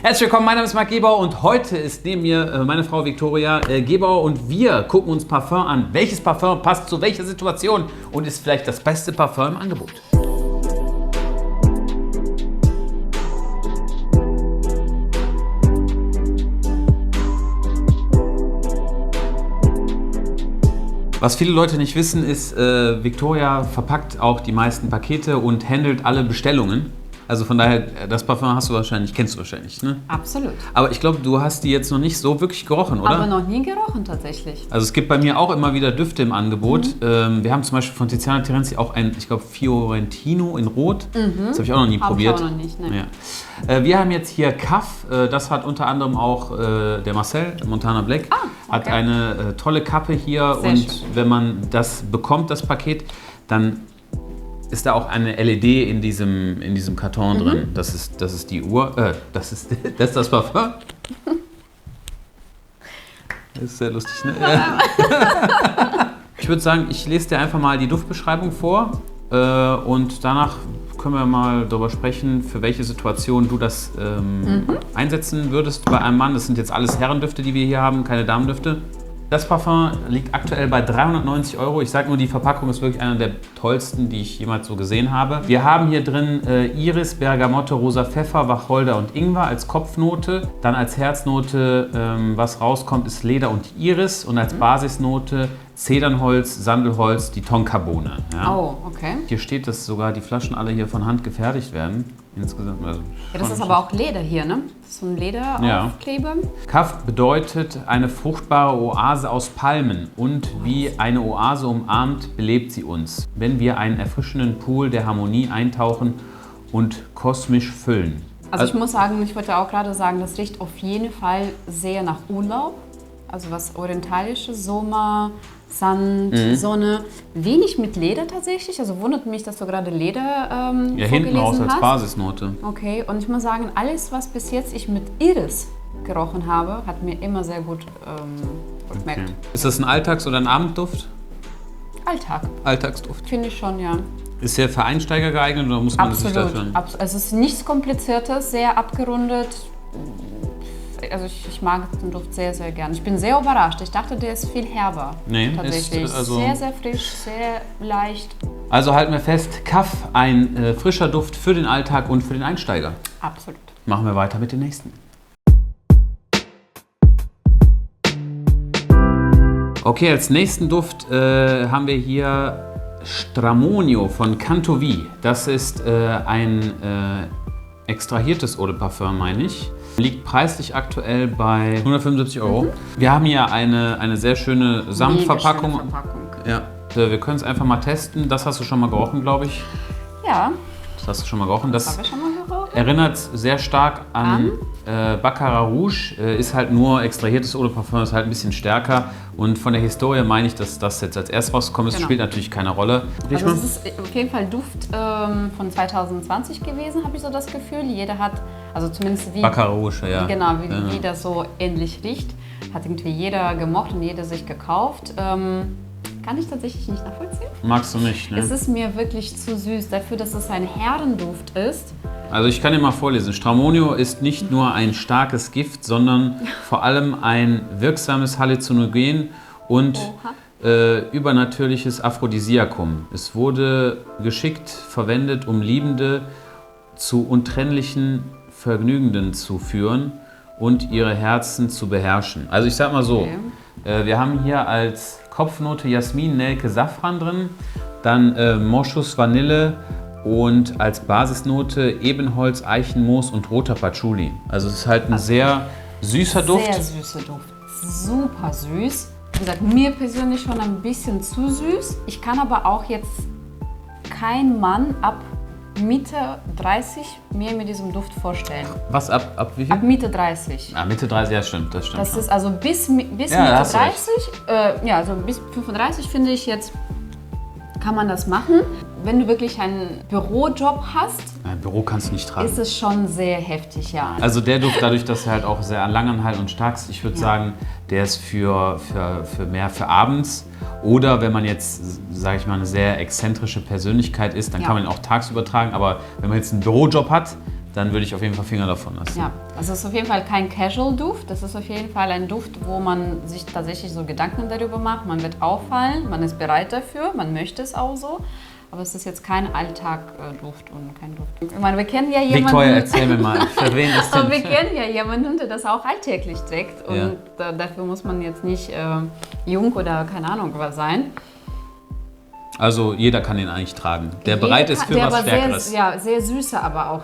Herzlich willkommen, mein Name ist Marc Gebauer und heute ist neben mir meine Frau Viktoria Gebauer und wir gucken uns Parfum an. Welches Parfum passt zu welcher Situation und ist vielleicht das beste Parfum im Angebot? Was viele Leute nicht wissen, ist, Viktoria verpackt auch die meisten Pakete und handelt alle Bestellungen. Also von daher, das Parfum kennst du wahrscheinlich, ne? Absolut. Aber ich glaube, du hast die jetzt noch nicht so wirklich gerochen, oder? Aber noch nie gerochen tatsächlich. Also es gibt bei mir auch immer wieder Düfte im Angebot. Wir haben zum Beispiel von Tiziana Terenzi auch ein, ich glaube, Fiorentino in Rot. Das habe ich auch noch nie probiert. Ich auch noch nicht, ne? Ja. Wir haben jetzt hier Kaff. Das hat unter anderem auch der Marcel, Montana Black, hat eine tolle Kappe hier. Sehr und schön. wenn man das bekommt, das Paket, dann ist da auch eine LED in diesem Karton drin. Das ist die Uhr. Das ist das Parfum. Das ist sehr lustig, ne? Ich würde sagen, ich lese dir einfach mal die Duftbeschreibung vor und danach können wir mal darüber sprechen, für welche Situation du das einsetzen würdest bei einem Mann. Das sind jetzt alles Herrendüfte, die wir hier haben, keine Damendüfte. Das Parfum liegt aktuell bei 390 €. Ich sage nur, die Verpackung ist wirklich einer der tollsten, die ich jemals so gesehen habe. Wir haben hier drin Iris, Bergamotte, rosa Pfeffer, Wacholder und Ingwer als Kopfnote. Dann als Herznote, was rauskommt, ist Leder und Iris. Und als Basisnote Zedernholz, Sandelholz, die Tonkabohne. Ja. Oh, okay. Hier steht, dass sogar die Flaschen alle hier von Hand gefertigt werden. Insgesamt. Also Ja, das ist aber auch Leder hier, ne? Das ist so ein Lederaufkleber. Kaff bedeutet eine fruchtbare Oase aus Palmen und wie eine Oase umarmt, belebt sie uns, wenn wir einen erfrischenden Pool der Harmonie eintauchen und kosmisch füllen. Also ich muss sagen, ich wollte auch gerade sagen, das riecht auf jeden Fall sehr nach Urlaub. Also was orientalisches, Sommer, Sand, Sonne. Wenig mit Leder tatsächlich. Also wundert mich, dass du gerade Leder Ja, hinten raus als hast. Basisnote. Okay, und ich muss sagen, alles, was bis jetzt ich mit Iris gerochen habe, hat mir immer sehr gut geschmeckt. Okay. Ist das ein Alltags- oder ein Abendduft? Alltag, Alltagsduft. finde ich schon, ja. Ist der für Einsteiger geeignet oder muss man sich Absolut. dafür... Es ist nichts Kompliziertes, sehr abgerundet. Also ich mag den Duft sehr, sehr gern. Ich bin sehr überrascht. Ich dachte, der ist viel herber. Nee, tatsächlich. ist also... Sehr, sehr frisch, sehr leicht. Also halten wir fest, Kaff, ein frischer Duft für den Alltag und für den Einsteiger. Absolut. Machen wir weiter mit dem nächsten. Okay, als nächsten Duft haben wir hier Stramonio von Cantovi. Das ist ein extrahiertes Eau de Parfum, meine ich. Liegt preislich aktuell bei 175 €. Wir haben hier eine sehr schöne Samtverpackung. Mega schöne Verpackung. Ja, wir können es einfach mal testen. Das hast du schon mal gerochen, glaube ich. Ja, Das hast du schon mal gerochen. habe Das ich schon mal gerochen. erinnert sehr stark an Baccarat Rouge. Ist halt nur extrahiertes Eau de Parfum, ist halt ein bisschen stärker. Und von der Historie meine ich, dass das jetzt als erstes rausgekommen ist. Genau. Spielt natürlich keine Rolle. Riech Also mal. es ist auf jeden Fall Duft von 2020 gewesen, habe ich so das Gefühl. Jeder hat, also zumindest wie, Baccarat Rouge, ja. genau, wie das so ähnlich riecht, hat irgendwie jeder gemocht und jeder sich gekauft. Kann ich tatsächlich nicht nachvollziehen. Magst du nicht, ne? Es ist mir wirklich zu süß, dafür, dass es ein Herrenduft ist. Also ich kann dir mal vorlesen. Stramonio ist nicht nur ein starkes Gift, sondern vor allem ein wirksames Halluzinogen und übernatürliches Aphrodisiakum. Es wurde geschickt verwendet, um Liebende zu untrennlichen Vergnügenden zu führen und ihre Herzen zu beherrschen. Also ich sag mal so, wir haben hier als Kopfnote Jasmin, Nelke, Safran drin, dann Moschus, Vanille und als Basisnote Ebenholz, Eichenmoos und roter Patchouli. Also es ist halt ein sehr süßer Duft. Sehr süßer Duft. Super süß. Wie gesagt, mir persönlich schon ein bisschen zu süß. Ich kann aber auch jetzt keinen Mann ab Mitte 30 mir mit diesem Duft vorstellen. Was, ab wie viel? Ab Mitte 30. Ah, Mitte 30, ja stimmt, das stimmt. Das schon. ist also bis Mitte da hast du 30, also bis 35 finde ich jetzt, kann man das machen. Wenn du wirklich einen Bürojob hast, Ein Büro kannst du nicht tragen. ist es schon sehr heftig, ja. Also der Duft, dadurch, dass er halt auch sehr langanhaltend und stark ist, ich würde sagen, der ist für mehr für abends. Oder wenn man jetzt, sage ich mal, eine sehr exzentrische Persönlichkeit ist, dann kann man ihn auch tagsüber tragen. Aber wenn man jetzt einen Bürojob hat, dann würde ich auf jeden Fall Finger davon lassen. Ja, also es ist auf jeden Fall kein Casual-Duft. Das ist auf jeden Fall ein Duft, wo man sich tatsächlich so Gedanken darüber macht. Man wird auffallen, man ist bereit dafür, man möchte es auch so. Aber es ist jetzt kein Alltag-Duft und kein Duft. Ich meine, wir kennen ja jemanden... Victoria, erzähl mir mal, für wen ist denn... Aber wir kennen ja jemanden, der das auch alltäglich trägt. Und dafür muss man jetzt nicht jung oder keine Ahnung was sein. Also jeder kann den eigentlich tragen, der bereit ist für was Stärkeres. Sehr süße aber auch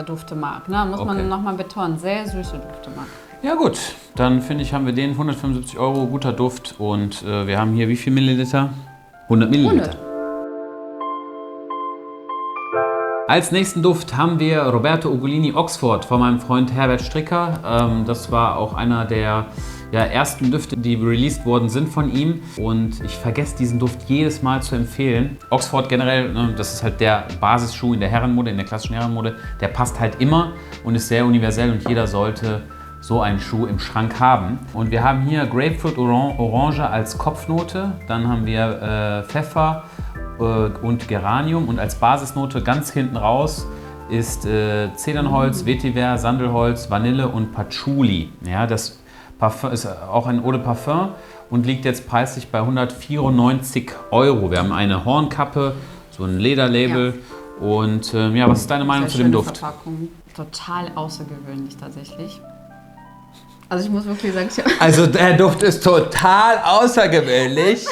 Dufte mag, ne? Muss man nochmal betonen, sehr süße Dufte mag. Ja gut, dann finde ich, haben wir den 175 €, guter Duft und wir haben hier wie viel Milliliter? 100 Milliliter. 100. Als nächsten Duft haben wir Roberto Ugolini Oxford von meinem Freund Herbert Stricker. Das war auch einer der ersten Düfte, die released worden sind von ihm. Und ich vergesse diesen Duft jedes Mal zu empfehlen. Oxford generell, ne, das ist halt der Basisschuh in der Herrenmode, in der klassischen Herrenmode. Der passt halt immer und ist sehr universell und jeder sollte so einen Schuh im Schrank haben. Und wir haben hier Grapefruit Orange als Kopfnote. Dann haben wir Pfeffer und Geranium. Und als Basisnote ganz hinten raus ist Zedernholz, Vetiver, Sandelholz, Vanille und Patchouli. Ja, das Parfum ist auch ein Eau de Parfum und liegt jetzt preislich bei 194 €. Wir haben eine Hornkappe, so ein Lederlabel. Ja. Und was ist deine Meinung zu dem Duft? Verpackung. Total außergewöhnlich tatsächlich. Also ich muss wirklich sagen, also der Duft ist total außergewöhnlich.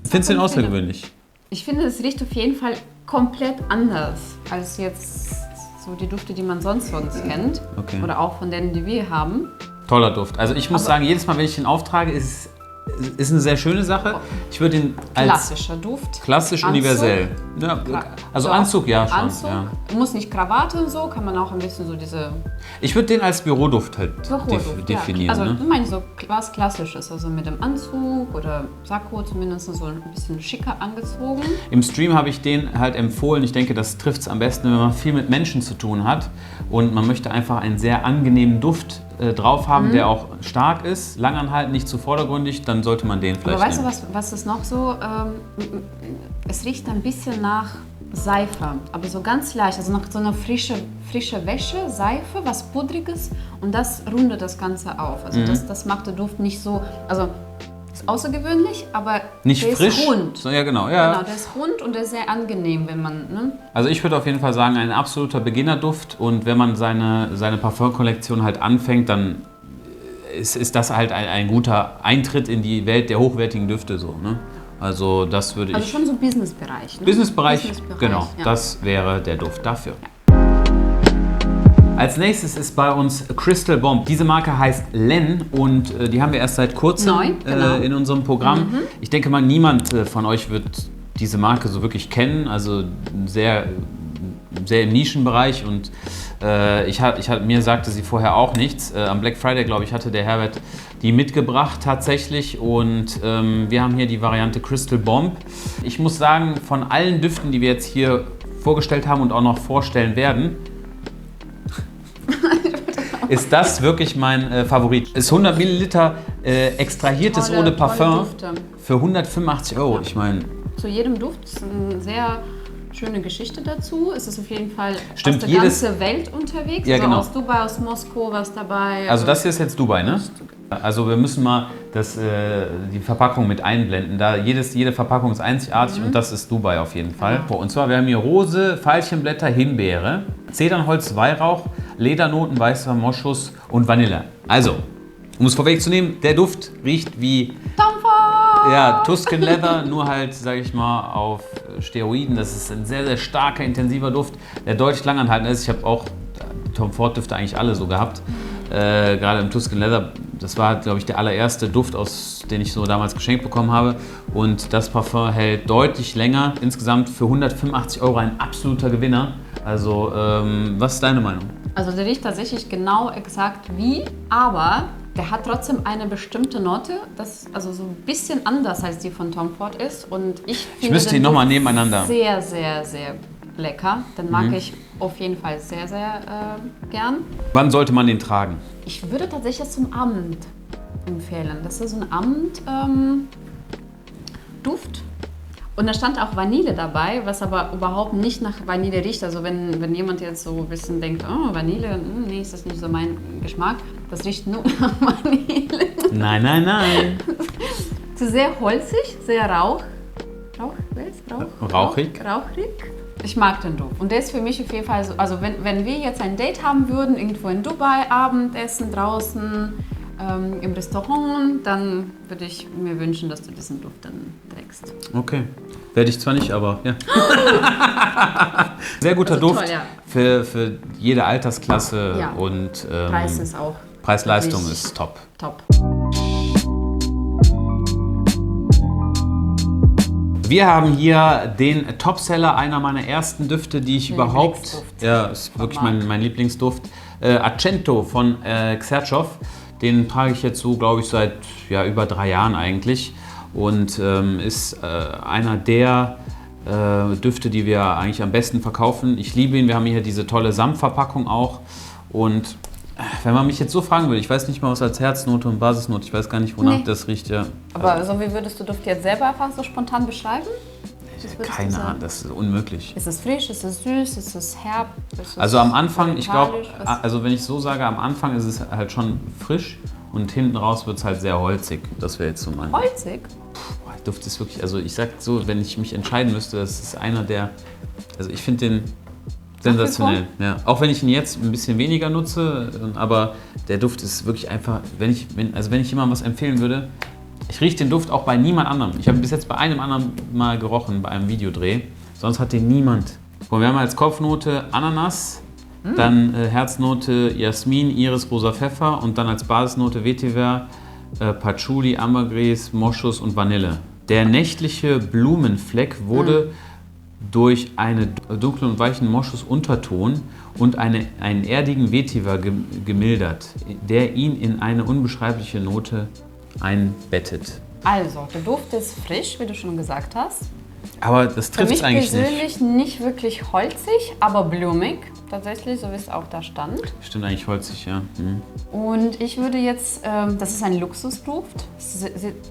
Findest du ihn außergewöhnlich? Ich finde, es riecht auf jeden Fall komplett anders als jetzt so die Düfte, die man sonst kennt. Okay. Oder auch von denen, die wir haben. Toller Duft. Also ich muss sagen, jedes Mal, wenn ich den auftrage, ist eine sehr schöne Sache. Ich würde ihn als klassischer Duft. Klassisch Anzug, universell. Ja, also Anzug, ja schon. Anzug, ja. Muss nicht Krawatte und so, kann man auch ein bisschen so diese... Ich würde den als Büroduft halt definieren. Also ne? ich meine so was Klassisches, also mit dem Anzug oder Sakko zumindest so ein bisschen schicker angezogen. Im Stream habe ich den halt empfohlen. Ich denke, das trifft es am besten, wenn man viel mit Menschen zu tun hat und man möchte einfach einen sehr angenehmen Duft drauf haben, der auch stark ist, langanhaltend, nicht zu vordergründig, dann sollte man den vielleicht nehmen. Aber weißt du, was ist noch so? Es riecht ein bisschen nach Seife, aber so ganz leicht, also nach so einer frische Wäsche, Seife, was Pudriges und das rundet das Ganze auf. Also das macht der Duft nicht so, also ist außergewöhnlich, aber nicht der frisch. Ist rund. So, ja, genau, ja. Genau, der ist rund und der ist sehr angenehm, wenn man... Ne? Also ich würde auf jeden Fall sagen, ein absoluter Beginnerduft und wenn man seine Parfumkollektion halt anfängt, dann ist das halt ein guter Eintritt in die Welt der hochwertigen Düfte. So, ne? Also das würde ich... Also schon so Businessbereich. Ne? Businessbereich, genau. Ja. Das wäre der Duft dafür. Als nächstes ist bei uns Crystal Bomb. Diese Marke heißt Len und die haben wir erst seit kurzem in unserem Programm. Ich denke mal, niemand von euch wird diese Marke so wirklich kennen. Also sehr im Nischenbereich und mir sagte sie vorher auch nichts. Am Black Friday, glaube ich, hatte der Herbert die mitgebracht tatsächlich und wir haben hier die Variante Crystal Bomb. Ich muss sagen, von allen Düften, die wir jetzt hier vorgestellt haben und auch noch vorstellen werden, ist das wirklich mein Favorit. Ist 100 Milliliter extrahiertes Eau de Parfum für 185 €. Ja. Ich meine... Zu jedem Duft ist eine sehr schöne Geschichte dazu. Es ist auf jeden Fall aus der ganzen Welt unterwegs. Ja, genau. Aus Dubai, aus Moskau was dabei. Also das hier ist jetzt Dubai, ne? Also wir müssen mal die Verpackung mit einblenden. Jede Verpackung ist einzigartig und das ist Dubai auf jeden Fall. Ja. Und zwar, wir haben hier Rose, Veilchenblätter, Himbeere, Zedernholz, Weihrauch, Ledernoten, weißer Moschus und Vanille. Also, um es vorwegzunehmen, der Duft riecht wie Tuscan Leather, nur halt, sage ich mal, auf Steroiden. Das ist ein sehr, sehr starker, intensiver Duft, der deutlich langanhaltend ist. Ich habe auch Tom Ford Düfte eigentlich alle so gehabt. Gerade im Tuscan Leather, das war, glaube ich, der allererste Duft, den ich so damals geschenkt bekommen habe. Und das Parfum hält deutlich länger. Insgesamt für 185 € ein absoluter Gewinner. Also, was ist deine Meinung? Also der riecht tatsächlich genau exakt wie, aber der hat trotzdem eine bestimmte Note, das also so ein bisschen anders als die von Tom Ford ist. Und ich müsste ihn nochmal nebeneinander. Sehr, sehr, sehr lecker. Den mag ich auf jeden Fall sehr, sehr gern. Wann sollte man den tragen? Ich würde tatsächlich zum Abend empfehlen. Das ist so ein Abendduft. Und da stand auch Vanille dabei, was aber überhaupt nicht nach Vanille riecht. Also wenn jemand jetzt so ein bisschen denkt, oh, Vanille, nee, ist das nicht so mein Geschmack. Das riecht nur nach Vanille. Nein, nein, nein. Sehr holzig, sehr Rauchig. Rauchig. Ich mag den Duft. Und der ist für mich auf jeden Fall so, also wenn wir jetzt ein Date haben würden, irgendwo in Dubai, Abendessen draußen, im Restaurant, dann würde ich mir wünschen, dass du diesen Duft dann trägst. Okay. Werde ich zwar nicht, aber ja. Sehr guter Also Duft toll, ja. für jede Altersklasse Ja. und Preis ist auch Preis-Leistung wirklich ist top. top. Wir haben hier den Topseller, einer meiner ersten Düfte, die ich überhaupt... Lieblingsduft. Ja, ist wirklich mein Lieblingsduft. Accento von Xerchow. Den trage ich jetzt so, glaube ich, seit über 3 Jahren eigentlich. Und ist einer der Düfte, die wir eigentlich am besten verkaufen. Ich liebe ihn. Wir haben hier diese tolle Samtverpackung auch. Und wenn man mich jetzt so fragen würde, ich weiß nicht mal, was als Herznote und Basisnote, ich weiß gar nicht, wonach das riecht. Ja. Aber so wie würdest du Duft jetzt selber einfach so spontan beschreiben? Keine Ahnung, das ist unmöglich. Ist es frisch, ist es süß, ist es herb? Ist es Also am Anfang, ich glaube, vegetarisch? also wenn ich so sage, am Anfang ist es halt schon frisch und hinten raus wird es halt sehr holzig. Das wäre jetzt so mein... Holzig? Boah, der Duft ist wirklich, also ich sag so, wenn ich mich entscheiden müsste, das ist einer der, also ich finde den sensationell. Ja. Auch wenn ich ihn jetzt ein bisschen weniger nutze, aber der Duft ist wirklich einfach, wenn ich jemandem was empfehlen würde, ich rieche den Duft auch bei niemand anderem. Ich habe bis jetzt bei einem anderen mal gerochen, bei einem Videodreh. Sonst hat den niemand. Und wir haben als Kopfnote Ananas, dann Herznote Jasmin, Iris, rosa Pfeffer und dann als Basisnote Vetiver, Patchouli, Ambergris, Moschus und Vanille. Der nächtliche Blumenfleck wurde durch einen dunklen und weichen Moschus-Unterton und einen erdigen Vetiver gemildert, der ihn in eine unbeschreibliche Note einbettet. Also, der Duft ist frisch, wie du schon gesagt hast. Aber das trifft es eigentlich Für mich persönlich nicht wirklich holzig, aber blumig. Tatsächlich, so wie es auch da stand. Stimmt eigentlich holzig, ja. Mhm. Und ich würde jetzt, das ist ein Luxusduft.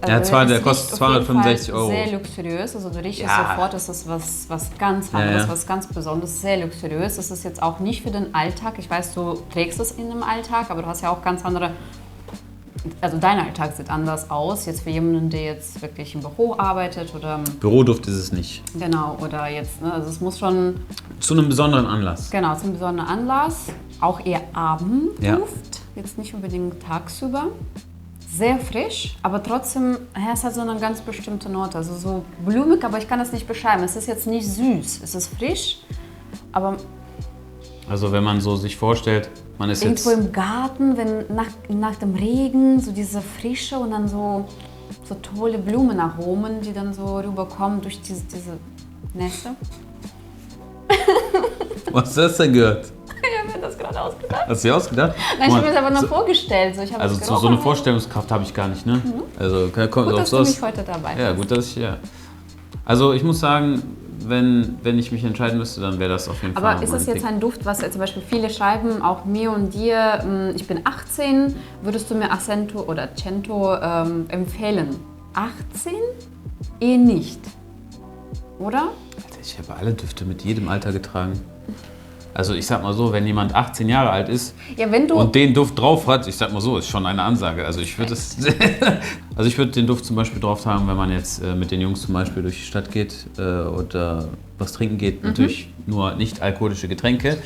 Der kostet 265 €. Sehr luxuriös, also du riechst es Ja. sofort, es ist was ganz anderes, Ja. was ganz Besonderes, sehr luxuriös. Es ist jetzt auch nicht für den Alltag. Ich weiß, du trägst es in dem Alltag, aber du hast ja auch ganz andere, also dein Alltag sieht anders aus. Jetzt für jemanden, der jetzt wirklich im Büro arbeitet oder Büroduft ist es nicht. genau, oder jetzt, ne, also es muss schon Zu einem besonderen Anlass. genau zum besonderen Anlass, auch eher Abendduft, Ja. jetzt nicht unbedingt tagsüber. Sehr frisch, aber trotzdem, es hat so eine ganz bestimmte Note, also so blumig, aber ich kann das nicht beschreiben. Es ist jetzt nicht süß, es ist frisch, aber Also wenn man so sich vorstellt, man ist irgendwo jetzt... im Garten, wenn nach dem Regen so diese Frische und dann so tolle Blumenaromen, die dann so rüberkommen durch diese Nässe. Was hast du das denn gehört? Ich habe mir das gerade ausgedacht. Hast du dir ausgedacht? Nein, ich habe mir das aber nur vorgestellt. So, ich habe Also es so eine gerochen. Vorstellungskraft habe ich gar nicht, ne? Also kommt Gut, auf dass du sowas. mich heute dabei hast. Ja, gut, dass ich, ja. Also ich muss sagen, wenn ich mich entscheiden müsste, dann wäre das auf jeden Fall Aber ist das mein jetzt Pick. ein Duft, was zum Beispiel viele schreiben, auch mir und dir, ich bin 18, würdest du mir Accento oder Accento empfehlen? 18? Eh nicht. Oder? Alter, ich habe alle Düfte mit jedem Alter getragen. Also ich sag mal so, wenn jemand 18 Jahre alt ist Ja, wenn du. und den Duft drauf hat, ich sag mal so, ist schon eine Ansage. Also ich würde den Duft zum Beispiel drauf tragen, wenn man jetzt mit den Jungs zum Beispiel durch die Stadt geht oder was trinken geht. Natürlich nur nicht alkoholische Getränke.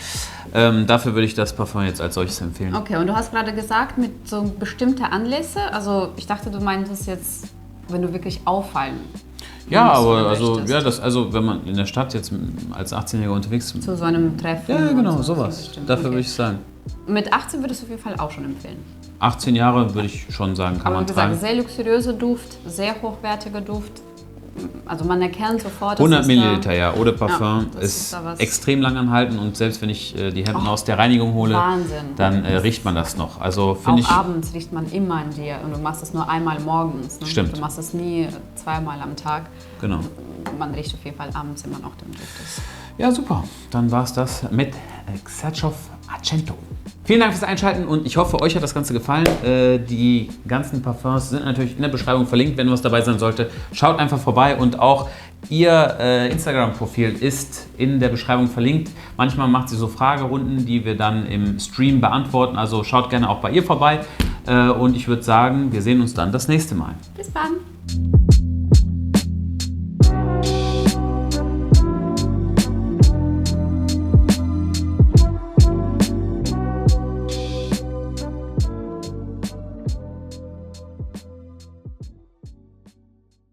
Dafür würde ich das Parfum jetzt als solches empfehlen. Okay, und du hast gerade gesagt, mit so bestimmten Anlässe, also ich dachte, du meintest jetzt, wenn du wirklich auffallen. Ja, musst aber oder also, möchtest. ja, also wenn man in der Stadt jetzt als 18-Jähriger unterwegs ist. Zu so einem Treffen. Ja, genau, und so, sowas. bestimmt. Dafür Okay. würde ich sagen. Mit 18 würdest du auf jeden Fall auch schon empfehlen. 18 Jahre würde ich schon sagen, kann Aber wie man gesagt, tragen. sehr luxuriöser Duft, sehr hochwertiger Duft. Also man erkennt sofort, dass 100 es Milliliter, ja, Eau de Parfum Ja, das ist ist da was. extrem lang anhalten und selbst wenn ich die Hemden aus der Reinigung hole, Wahnsinn. dann riecht man das noch. Also Auch finde ich, abends riecht man immer an dir und du machst es nur einmal morgens. Ne? Stimmt. Du machst es nie zweimal am Tag. genau. Man riecht auf jeden Fall abends immer noch den Duft. Ja, super. Dann war es das mit Xerchow Accento. Vielen Dank fürs Einschalten und ich hoffe, euch hat das Ganze gefallen. Die ganzen Parfums sind natürlich in der Beschreibung verlinkt, wenn was dabei sein sollte. Schaut einfach vorbei und auch Ihr Instagram-Profil ist in der Beschreibung verlinkt. Manchmal macht sie so Fragerunden, die wir dann im Stream beantworten. Also schaut gerne auch bei ihr vorbei. Und ich würde sagen, wir sehen uns dann das nächste Mal. Bis dann!